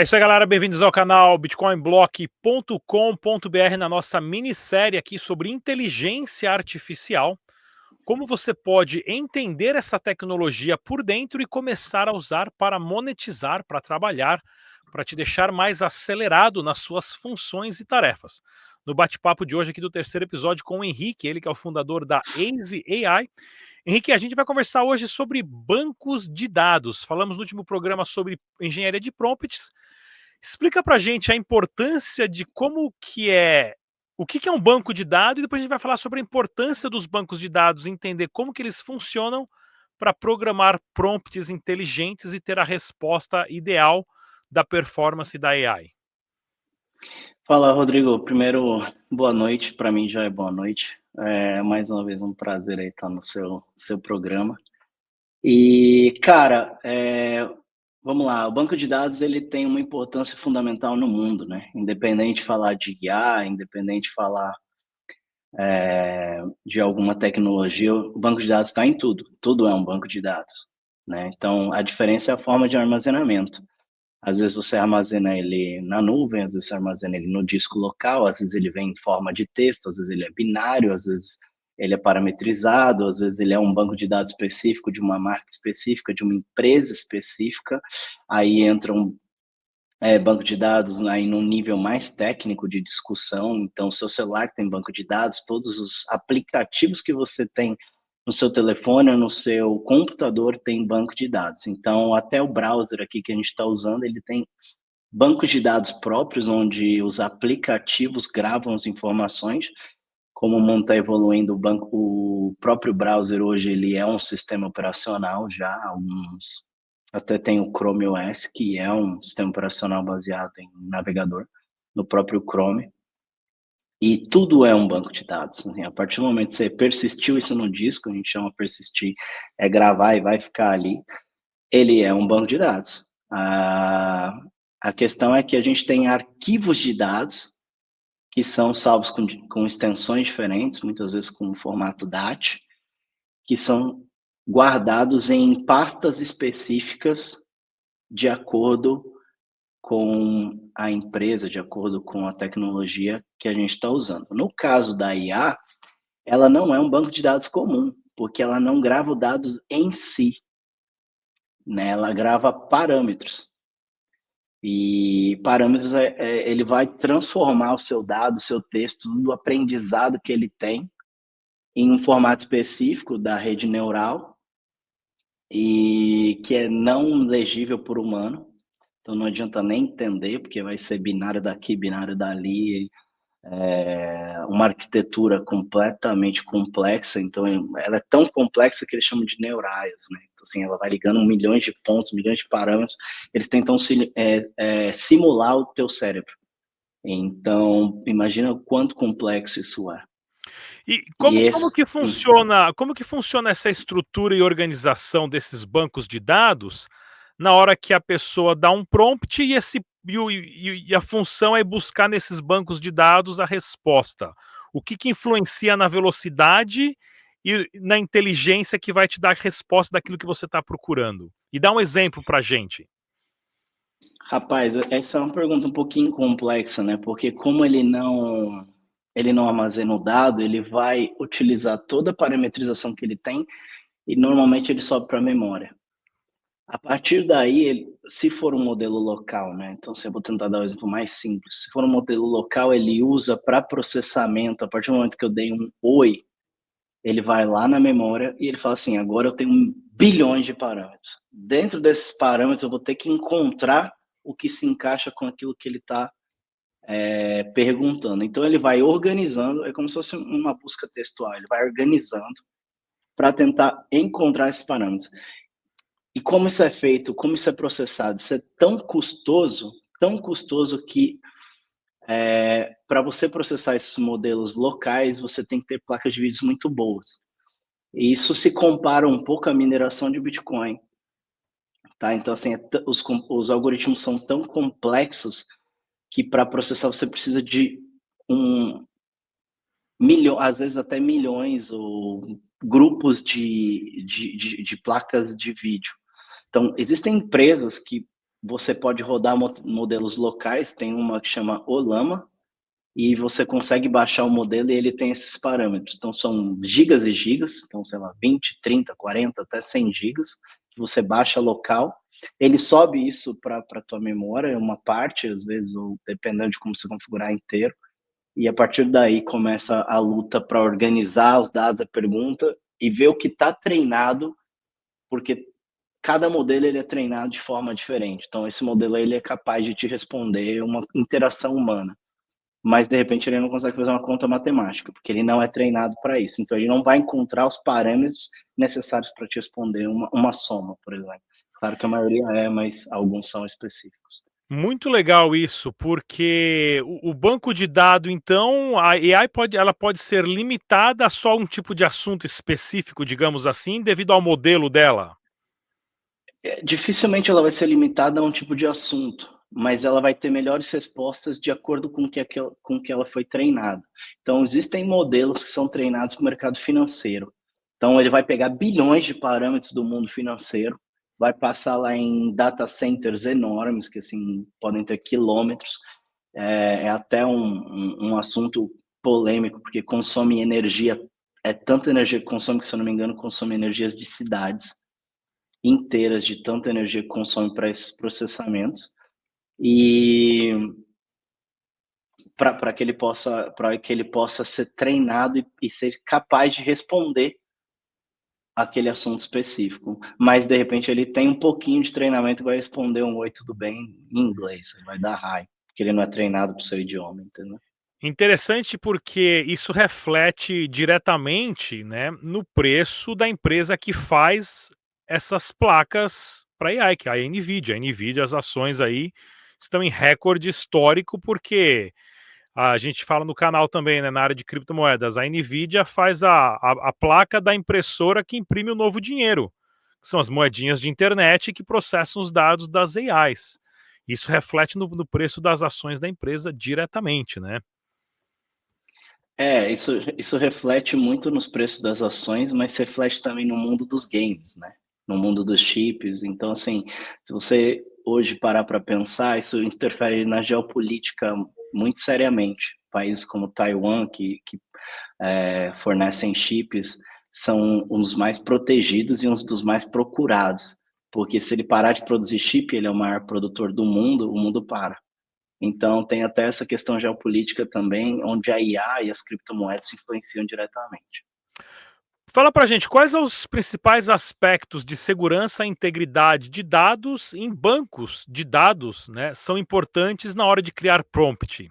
É isso aí, galera. Bem-vindos ao canal bitcoinblock.com.br na nossa minissérie aqui sobre inteligência artificial. Como você pode entender essa tecnologia por dentro e começar a usar para monetizar, para trabalhar, para te deixar mais acelerado nas suas funções e tarefas. No bate-papo de hoje aqui do terceiro episódio com o Henrique, ele que é o fundador da Aze AI. Henrique, a gente vai conversar hoje sobre bancos de dados. Falamos no último programa sobre engenharia de prompts. Explica pra gente a importância de como que é, o que é um banco de dados, e depois a gente vai falar sobre a importância dos bancos de dados, entender como que eles funcionam para programar prompts inteligentes e ter a resposta ideal da performance da AI. Fala, Rodrigo. Primeiro, boa noite. Para mim já é boa noite. Mais uma vez um prazer aí estar no seu programa. E, cara, vamos lá. O banco de dados ele tem uma importância fundamental no mundo, né? Independente de falar de IA, independente de falar de alguma tecnologia, o banco de dados está em tudo. Tudo é um banco de dados, né? Então, a diferença é a forma de armazenamento. Às vezes você armazena ele na nuvem, às vezes você armazena ele no disco local, às vezes ele vem em forma de texto, às vezes ele é binário, às vezes ele é parametrizado, às vezes ele é um banco de dados específico de uma marca específica, de uma empresa específica. Aí entra um banco de dados aí num nível mais técnico de discussão. Então, seu celular tem banco de dados, todos os aplicativos que você tem no seu telefone ou no seu computador tem banco de dados. Então, até o browser aqui que a gente está usando, ele tem bancos de dados próprios, onde os aplicativos gravam as informações. Como o mundo está evoluindo, o próprio browser hoje ele é um sistema operacional já, até tem o Chrome OS, que é um sistema operacional baseado em navegador, no próprio Chrome. E tudo é um banco de dados. Assim, a partir do momento que você persistiu isso no disco, a gente chama persistir, é gravar e vai ficar ali, ele é um banco de dados. A questão é que a gente tem arquivos de dados que são salvos com extensões diferentes, muitas vezes com o formato DAT, que são guardados em pastas específicas de acordo com a empresa, de acordo com a tecnologia que a gente está usando. No caso da IA, ela não é um banco de dados comum, porque ela não grava dados em si, né? Ela grava parâmetros. E parâmetros, ele vai transformar o seu dado, o seu texto, do aprendizado que ele tem em um formato específico da rede neural e que é não legível por humano. Então não adianta nem entender, porque vai ser binário daqui, binário dali, uma arquitetura completamente complexa. Então ela é tão complexa que eles chamam de neurais, né? Então, assim, ela vai ligando milhões de pontos, milhões de parâmetros. Eles tentam simular o teu cérebro. Então imagina o quanto complexo isso é. E E como que funciona essa estrutura e organização desses bancos de dados na hora que a pessoa dá um prompt e a função é buscar nesses bancos de dados a resposta? O que influencia na velocidade e na inteligência que vai te dar a resposta daquilo que você está procurando? E dá um exemplo para a gente. Rapaz, essa é uma pergunta um pouquinho complexa, né? Porque como ele não armazena o dado, ele vai utilizar toda a parametrização que ele tem e normalmente ele sobe para a memória. A partir daí, se for um modelo local, né? Então, se eu vou tentar dar um exemplo mais simples, se for um modelo local, ele usa para processamento. A partir do momento que eu dei um oi, ele vai lá na memória e ele fala assim: agora eu tenho bilhões de parâmetros. Dentro desses parâmetros, eu vou ter que encontrar o que se encaixa com aquilo que ele está perguntando. Então, ele vai organizando, é como se fosse uma busca textual, ele vai organizando para tentar encontrar esses parâmetros. E como isso é feito, como isso é processado, isso é tão custoso que para você processar esses modelos locais, você tem que ter placas de vídeos muito boas. E isso se compara um pouco à mineração de Bitcoin. Tá? Então, assim, os algoritmos são tão complexos que para processar você precisa de às vezes até milhões ou grupos de placas de vídeo. Então, existem empresas que você pode rodar modelos locais, tem uma que chama Ollama, e você consegue baixar o modelo e ele tem esses parâmetros. Então são gigas e gigas, então sei lá, 20, 30, 40, até 100 gigas, que você baixa local. Ele sobe isso para a tua memória, uma parte, às vezes, ou dependendo de como você configurar inteiro, e a partir daí começa a luta para organizar os dados, a pergunta, e ver o que está treinado, porque cada modelo ele é treinado de forma diferente. Então esse modelo ele é capaz de te responder uma interação humana, mas de repente ele não consegue fazer uma conta matemática, porque ele não é treinado para isso. Então ele não vai encontrar os parâmetros necessários para te responder uma soma, por exemplo. Claro que a maioria é, mas alguns são específicos. Muito legal isso, porque o banco de dado, então, a AI ela pode ser limitada a só um tipo de assunto específico, digamos assim, devido ao modelo dela? Dificilmente ela vai ser limitada a um tipo de assunto, mas ela vai ter melhores respostas de acordo com que ela foi treinada. Então, existem modelos que são treinados para o mercado financeiro. Então, ele vai pegar bilhões de parâmetros do mundo financeiro, vai passar lá em data centers enormes, que assim, podem ter quilômetros. É até um assunto polêmico, porque consome energia, é tanta energia que consome que, se eu não me engano, consome energias de cidades inteiras de tanta energia que consome para esses processamentos, e para que ele possa ser treinado e ser capaz de responder aquele assunto específico. Mas de repente ele tem um pouquinho de treinamento e vai responder um oi, tudo bem em inglês, vai dar raio, porque ele não é treinado para o seu idioma, entendeu? Interessante porque isso reflete diretamente, né, no preço da empresa que faz essas placas para AI, que é a NVIDIA. A NVIDIA, as ações aí estão em recorde histórico, porque a gente fala no canal também, né, na área de criptomoedas, a NVIDIA faz a placa da impressora que imprime o novo dinheiro, que são as moedinhas de internet que processam os dados das AIs. Isso reflete no preço das ações da empresa diretamente, né? Isso reflete muito nos preços das ações, mas reflete também no mundo dos games, né, no mundo dos chips. Então, assim, se você hoje parar para pensar, isso interfere na geopolítica muito seriamente. Países como Taiwan, que fornecem chips, são um dos mais protegidos e um dos mais procurados, porque se ele parar de produzir chip, ele é o maior produtor do mundo, o mundo para. Então tem até essa questão geopolítica também, onde a IA e as criptomoedas se influenciam diretamente. Fala pra gente, quais são os principais aspectos de segurança e integridade de dados em bancos de dados, né, são importantes na hora de criar prompt?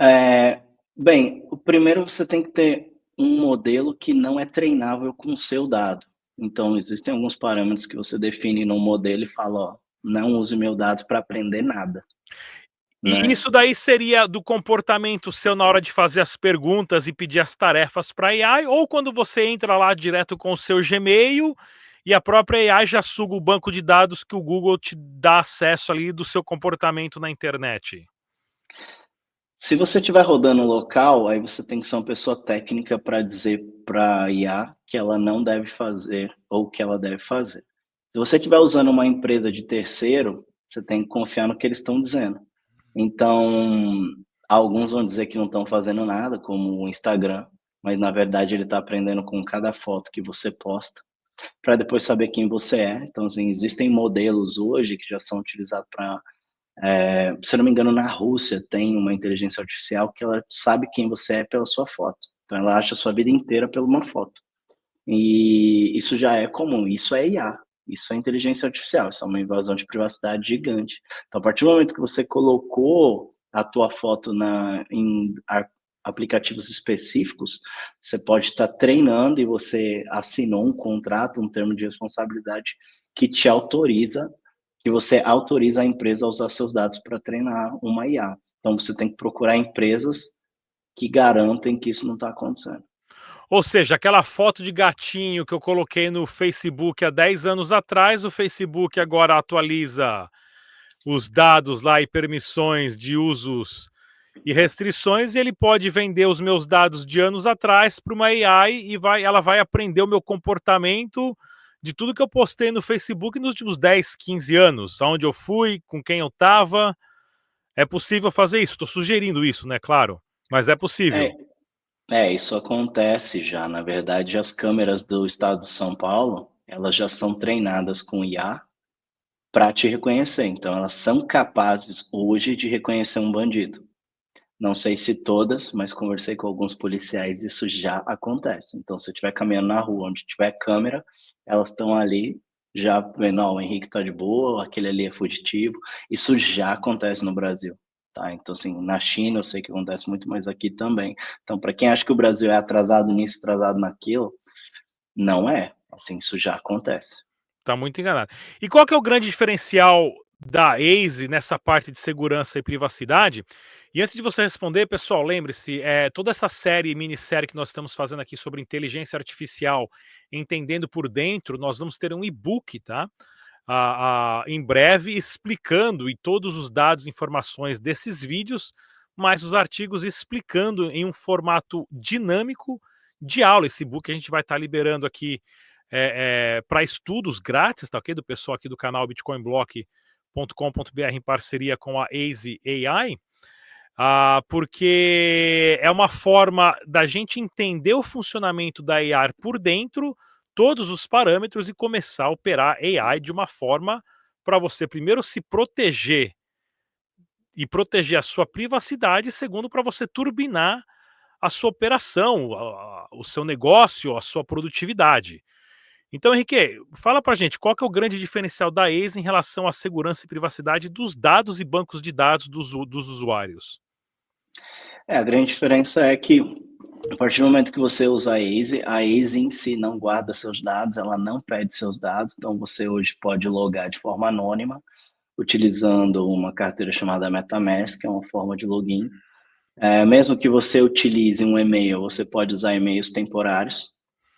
É, bem, o primeiro você tem que ter um modelo que não é treinável com o seu dado. Então existem alguns parâmetros que você define no modelo e fala, ó, não use meus dados para aprender nada, E né? isso daí seria do comportamento seu na hora de fazer as perguntas e pedir as tarefas para a AI, ou quando você entra lá direto com o seu Gmail e a própria AI já suga o banco de dados que o Google te dá acesso ali do seu comportamento na internet? Se você estiver rodando local, aí você tem que ser uma pessoa técnica para dizer para a IA que ela não deve fazer ou que ela deve fazer. Se você estiver usando uma empresa de terceiro, você tem que confiar no que eles estão dizendo. Então, alguns vão dizer que não estão fazendo nada, como o Instagram, mas na verdade ele está aprendendo com cada foto que você posta, para depois saber quem você é. Então, assim, existem modelos hoje que já são utilizados para se eu não me engano, na Rússia tem uma inteligência artificial que ela sabe quem você é pela sua foto. Então ela acha a sua vida inteira por uma foto. E isso já é comum, isso é IA, isso é inteligência artificial, isso é uma invasão de privacidade gigante. Então, a partir do momento que você colocou a tua foto em aplicativos específicos, você pode estar treinando e você assinou um contrato, um termo de responsabilidade que te autoriza, que você autoriza a empresa a usar seus dados para treinar uma IA. Então, você tem que procurar empresas que garantem que isso não está acontecendo. Ou seja, aquela foto de gatinho que eu coloquei no Facebook há 10 anos atrás, o Facebook agora atualiza os dados lá e permissões de usos e restrições, e ele pode vender os meus dados de anos atrás para uma AI e ela vai aprender o meu comportamento de tudo que eu postei no Facebook nos últimos 10, 15 anos, aonde eu fui, com quem eu estava. É possível fazer isso? Estou sugerindo isso, né, claro, mas é É, possível. isso acontece já. Na verdade, as câmeras do estado de São Paulo, elas já são treinadas com IA para te reconhecer. Então, elas são capazes hoje de reconhecer um bandido. Não sei se todas, mas conversei com alguns policiais, isso já acontece. Então, se eu estiver caminhando na rua onde tiver câmera, elas estão ali já vendo, ó, o Henrique tá de boa, aquele ali é fugitivo. Isso já acontece no Brasil, tá? Então, assim, na China eu sei que acontece muito, mas aqui também. Então, para quem acha que o Brasil é atrasado nisso, atrasado naquilo, não é. Assim, isso já acontece. Tá muito enganado. E qual que é o grande diferencial da Waze nessa parte de segurança e privacidade? E antes de você responder, pessoal, lembre-se, toda essa série, minissérie que nós estamos fazendo aqui sobre inteligência artificial, entendendo por dentro, nós vamos ter um e-book, tá? Em breve, explicando e todos os dados e informações desses vídeos, mais os artigos explicando em um formato dinâmico de aula. Esse e-book a gente vai estar liberando aqui para estudos grátis, tá ok? Do pessoal aqui do canal bitcoinblock.com.br em parceria com a Easy AI, porque é uma forma da gente entender o funcionamento da AI por dentro, todos os parâmetros e começar a operar AI de uma forma para você primeiro se proteger e proteger a sua privacidade, segundo para você turbinar a sua operação, o seu negócio, a sua produtividade. Então, Henrique, fala pra gente, qual que é o grande diferencial da Waze em relação à segurança e privacidade dos dados e bancos de dados dos usuários? A grande diferença é que, a partir do momento que você usa a Waze em si não guarda seus dados, ela não pede seus dados, então você hoje pode logar de forma anônima, utilizando uma carteira chamada MetaMask, que é uma forma de login. Mesmo que você utilize um e-mail, você pode usar e-mails temporários,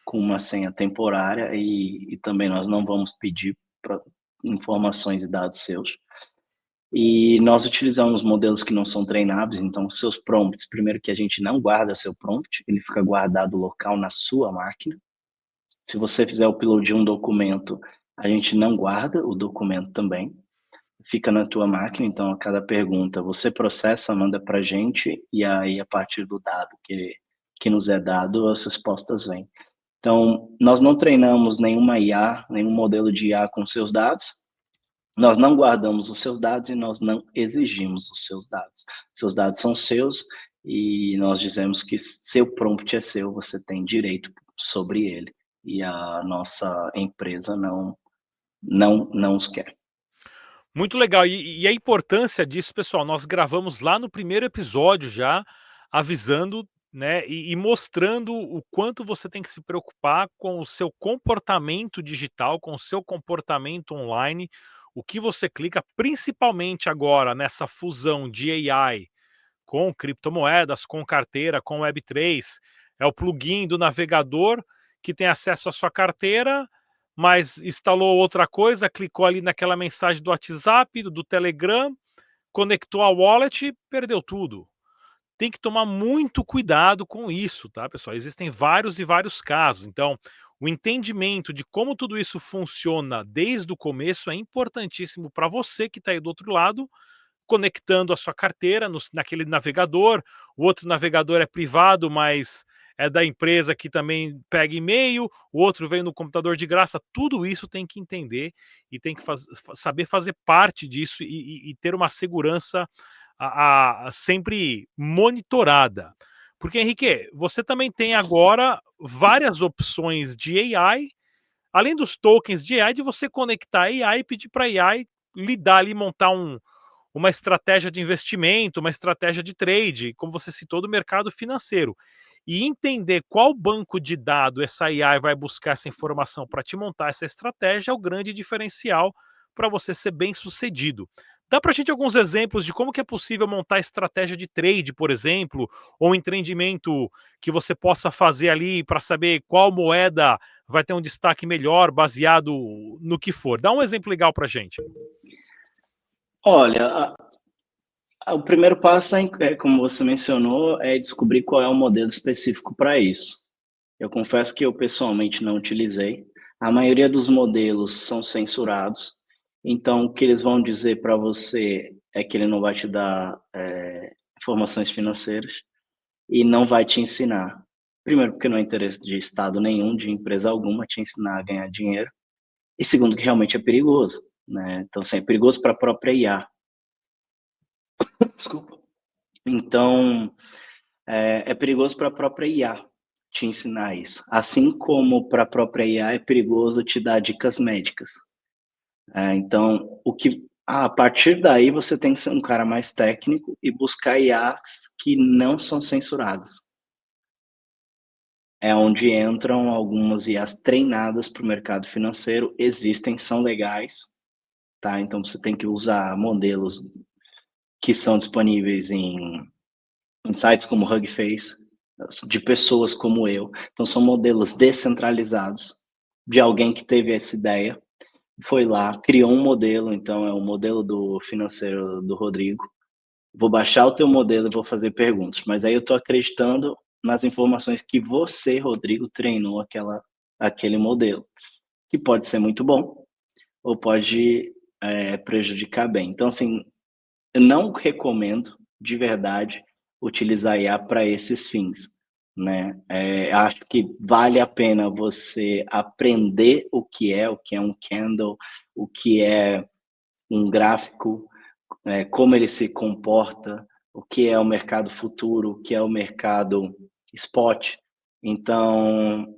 com uma senha temporária, e também nós não vamos pedir informações e dados seus. E nós utilizamos modelos que não são treináveis, então seus prompts, primeiro que a gente não guarda seu prompt, ele fica guardado local na sua máquina. Se você fizer o upload de um documento, a gente não guarda o documento também, fica na tua máquina, então a cada pergunta você processa, manda para a gente, e aí a partir do dado que nos é dado, as respostas vêm. Então, nós não treinamos nenhuma IA, nenhum modelo de IA com seus dados, nós não guardamos os seus dados e nós não exigimos os seus dados. Seus dados são seus e nós dizemos que seu prompt é seu, você tem direito sobre ele. E a nossa empresa não os quer. Muito legal. E a importância disso, pessoal, nós gravamos lá no primeiro episódio já, avisando, né, e mostrando o quanto você tem que se preocupar com o seu comportamento digital, com o seu comportamento online, o que você clica, principalmente agora nessa fusão de AI com criptomoedas, com carteira, com Web3. É o plugin do navegador que tem acesso à sua carteira, mas instalou outra coisa, clicou ali naquela mensagem do WhatsApp, do Telegram, conectou a wallet, perdeu tudo. Tem que tomar muito cuidado com isso, tá, pessoal? Existem vários e vários casos. Então, o entendimento de como tudo isso funciona desde o começo é importantíssimo para você que está aí do outro lado, conectando a sua carteira naquele navegador. O outro navegador é privado, mas é da empresa que também pega e-mail, o outro vem no computador de graça. Tudo isso tem que entender e tem que saber fazer parte disso e ter uma segurança sempre monitorada. Porque, Henrique, você também tem agora várias opções de AI, além dos tokens de AI, de você conectar a AI e pedir para a AI lidar ali, montar uma estratégia de investimento, uma estratégia de trade, como você citou, do mercado financeiro. E entender qual banco de dados essa AI vai buscar essa informação para te montar essa estratégia é o grande diferencial para você ser bem sucedido. Dá para a gente alguns exemplos de como que é possível montar estratégia de trade, por exemplo, ou empreendimento que você possa fazer ali para saber qual moeda vai ter um destaque melhor baseado no que for. Dá um exemplo legal para a gente. Olha, o primeiro passo como você mencionou, é descobrir qual é o modelo específico para isso. Eu confesso que eu pessoalmente não utilizei, A maioria dos modelos são censurados, então o que eles vão dizer para você é que ele não vai te dar, informações financeiras e não vai te ensinar. Primeiro, porque não é interesse de estado nenhum, de empresa alguma, te ensinar a ganhar dinheiro. E segundo, que realmente é perigoso, né? Então, assim, é perigoso para a própria IA. Desculpa. Então, é perigoso para a própria IA te ensinar isso. Assim como para a própria IA é perigoso te dar dicas médicas. Então, a partir daí você tem que ser um cara mais técnico e buscar IAs que não são censuradas. É onde entram algumas IAs treinadas para o mercado financeiro, existem, são legais, tá? Então você tem que usar modelos que são disponíveis em sites como Hugging Face, de pessoas como eu. Então são modelos descentralizados de alguém que teve essa ideia, foi lá, criou um modelo, então é o modelo do financeiro do Rodrigo. Vou baixar o teu modelo e vou fazer perguntas, mas aí eu estou acreditando nas informações que você, Rodrigo, treinou aquele modelo, que pode ser muito bom ou pode prejudicar bem. Então, assim, eu não recomendo, de verdade, utilizar IA para esses fins, né? Acho que vale a pena você aprender o que é um candle, o que é um gráfico, como ele se comporta, o que é o mercado futuro, o que é o mercado spot. Então,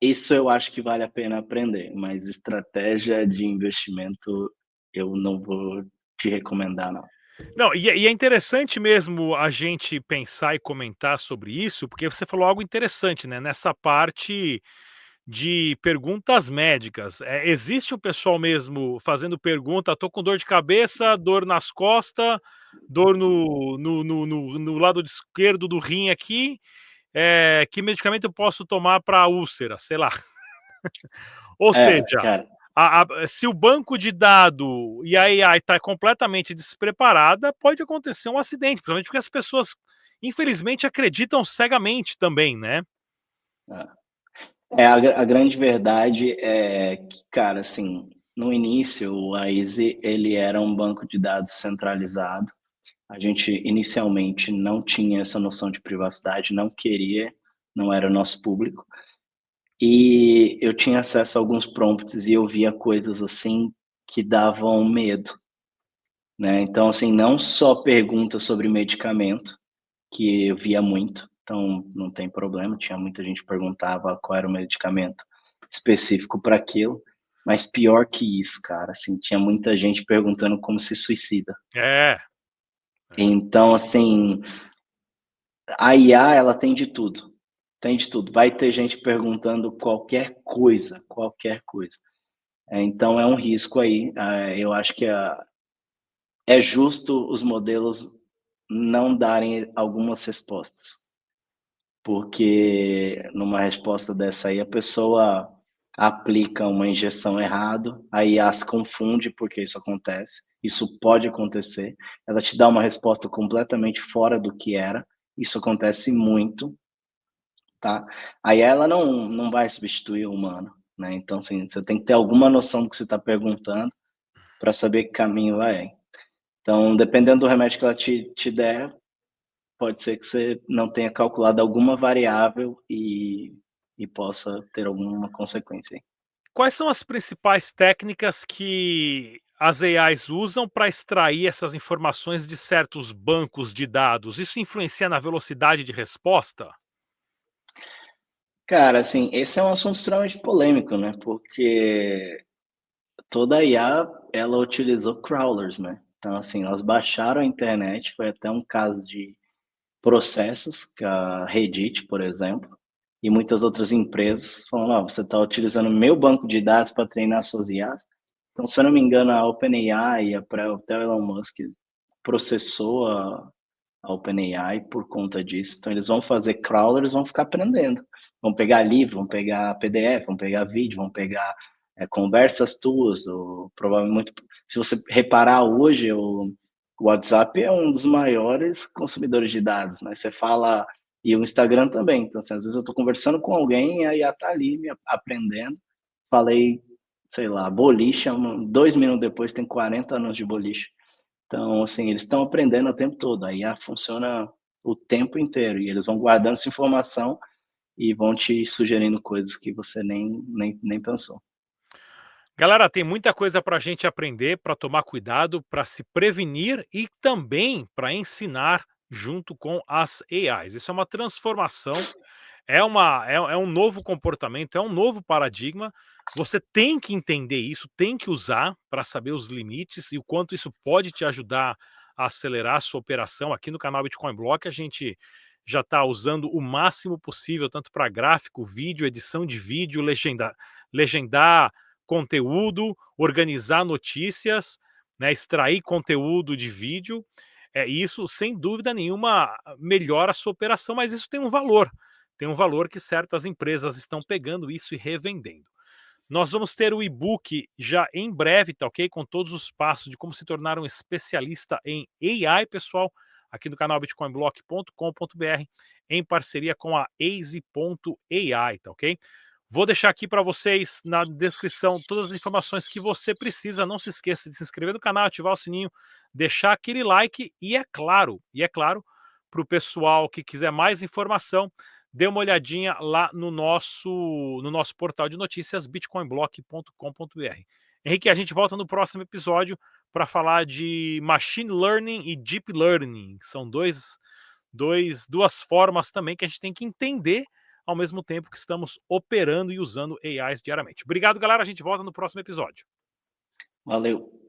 isso eu acho que vale a pena aprender, mas estratégia de investimento eu não vou te recomendar, não. Não, e é interessante mesmo a gente pensar e comentar sobre isso, porque você falou algo interessante, né, nessa parte de perguntas médicas. Existe o pessoal mesmo fazendo pergunta: "Tô com dor de cabeça, dor nas costas, dor no lado esquerdo do rim aqui, que medicamento eu posso tomar para úlcera?", sei lá. Ou seja, Cara, se o banco de dado e a AI está completamente despreparada, pode acontecer um acidente, principalmente porque as pessoas, infelizmente, acreditam cegamente também, né. a grande verdade é que, cara, assim, no início o Aize ele era um banco de dados centralizado. A gente inicialmente não tinha essa noção de privacidade, não queria, não era o nosso público. E eu tinha acesso a alguns prompts e eu via coisas assim que davam medo, né? Então, assim, não só perguntas sobre medicamento, que eu via muito, então não tem problema, tinha muita gente que perguntava qual era o medicamento específico para aquilo, mas pior que isso, cara, assim, tinha muita gente perguntando como se suicida. É, é. Então, assim, a IA, ela tem de tudo, tem de tudo. Vai ter gente perguntando qualquer coisa. Então é um risco aí, eu acho que é justo os modelos não darem algumas respostas, porque numa resposta dessa aí a pessoa aplica uma injeção errado, a IA se confunde, porque isso acontece, isso pode acontecer, ela te dá uma resposta completamente fora do que era, isso acontece muito, tá? A IA ela não vai substituir o humano, né, então assim, você tem que ter alguma noção do que você está perguntando, para saber que caminho vai. Então, dependendo do remédio que ela te der, pode ser que você não tenha calculado alguma variável e possa ter alguma consequência aí. Quais são as principais técnicas que as AIs usam para extrair essas informações de certos bancos de dados? Isso influencia na velocidade de resposta? Cara, assim, esse é um assunto extremamente polêmico, né, porque toda IA, ela utilizou crawlers, né. Então, assim, elas baixaram a internet, foi até um caso de processos, que a Reddit, por exemplo, e muitas outras empresas falando: "Ó, você está utilizando meu banco de dados para treinar suas IAs". Então, se eu não me engano, a OpenAI, até o Elon Musk processou a OpenAI por conta disso. Então, eles vão fazer crawlers, vão ficar aprendendo. Vão pegar livro, vão pegar PDF, vão pegar vídeo, vão pegar conversas tuas. Ou, provavelmente, se você reparar hoje, o WhatsApp é um dos maiores consumidores de dados, né? Você fala, e o Instagram também. Então, assim, às vezes eu estou conversando com alguém e a IA está ali me aprendendo falei, sei lá, boliche, 2 minutos depois tem 40 anos de boliche. Então, assim, eles estão aprendendo o tempo todo, a IA funciona o tempo inteiro e eles vão guardando essa informação e vão te sugerindo coisas que você nem pensou. Galera, tem muita coisa para a gente aprender, para tomar cuidado, para se prevenir e também para ensinar junto com as AIs. Isso é uma transformação, é um novo comportamento, é um novo paradigma. Você tem que entender isso, tem que usar para saber os limites e o quanto isso pode te ajudar a acelerar a sua operação. Aqui no canal Bitcoin Block a gente já está usando o máximo possível, tanto para gráfico, vídeo, edição de vídeo, legendar conteúdo, organizar notícias, né, extrair conteúdo de vídeo. Isso, sem dúvida nenhuma, melhora a sua operação, mas isso tem um valor. Tem um valor que certas empresas estão pegando isso e revendendo. Nós vamos ter o e-book já em breve, tá ok? Com todos os passos de como se tornar um especialista em AI, pessoal, aqui no canal bitcoinblock.com.br, em parceria com a Easy.ai, tá ok? Vou deixar aqui para vocês na descrição todas as informações que você precisa. Não se esqueça de se inscrever no canal, ativar o sininho, deixar aquele like e é claro, para o pessoal que quiser mais informação, dê uma olhadinha lá no nosso portal de notícias, bitcoinblock.com.br. Henrique, a gente volta no próximo episódio para falar de Machine Learning e Deep Learning, que são duas formas também que a gente tem que entender ao mesmo tempo que estamos operando e usando AIs diariamente. Obrigado, galera. A gente volta no próximo episódio. Valeu.